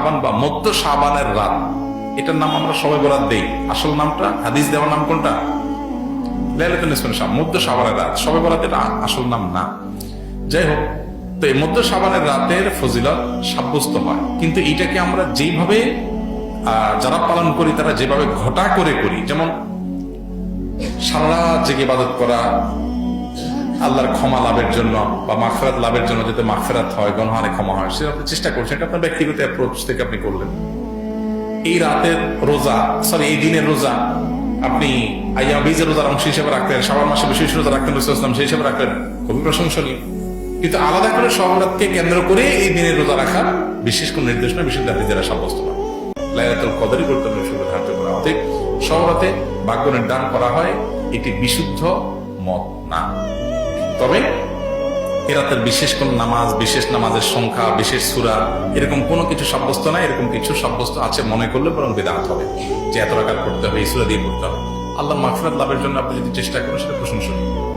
শাবান বা মধ্য শাবানের রাত, এটার নাম আমরা সবে বরাত দেই। আসল নামটা, হাদিস দেওয়ার নাম কোনটা? লাইলাতুল নিসফে মিন শাবান, মধ্য শাবানের রাত। সবে বরাত এটা আসল নাম না। যাই হোক, তো এই মধ্য শাবানের রাতের ফজিলত সাব্যস্ত হয়, কিন্তু এইটাকে আমরা যেভাবে যারা পালন করি তারা যেভাবে ঘটা করে করি, যেমন সারা রাত জেগে ইবাদত করা আল্লাহর ক্ষমা লাভের জন্য বা মাগফিরাত লাভের জন্য, যাতে মাগফিরাত হয়, গুনাহে ক্ষমা হয়, সেটা আপনি চেষ্টা করছেন। এটা আপনার ব্যক্তিগত অ্যাপ্রোচ থেকে আপনি করলেন। এই রাতের রোজা, এই দিনের রোজা আপনি আইয়াম বীজের রোজার অংশ হিসেবে রাখলেন, শাবান মাসে বিশেষ রোজা রাখলেন, রাসূলুল্লাহ সাল্লাল্লাহু আলাইহি ওয়াসাল্লাম সেই হিসেবে রাখলেন, খুবই প্রশংসনীয়। কিন্তু আলাদা করে সব রাতকে কেন্দ্র করে এই দিনের রোজা রাখা বিশেষ কোন নির্দেশ না, বিশেষ জাতি দ্বারা সাব্যস্ত নয়। লাইলাতুল কদরই গুরুত্বপূর্ণ হিসেবে ধার্য করা। অতএব সব রাতে ভাগ্য নির্ধারণ করা হয়, এটি বিশুদ্ধ মত না। তবে এ রাতের বিশেষ কোন নামাজ, বিশেষ নামাজের সংখ্যা, বিশেষ সূরা, এরকম কোনো কিছু সাব্যস্ত না। এরকম কিছু সাব্যস্ত আছে মনে করলে বরং বিদআত হবে, যে এত রাকাত পড়তে হবে, এই সূরা দিয়ে পড়তে হবে। আল্লাহ মাগফিরাত লাভের জন্য আপনি যদি চেষ্টা করেন, সেটা প্রশংসনীয়।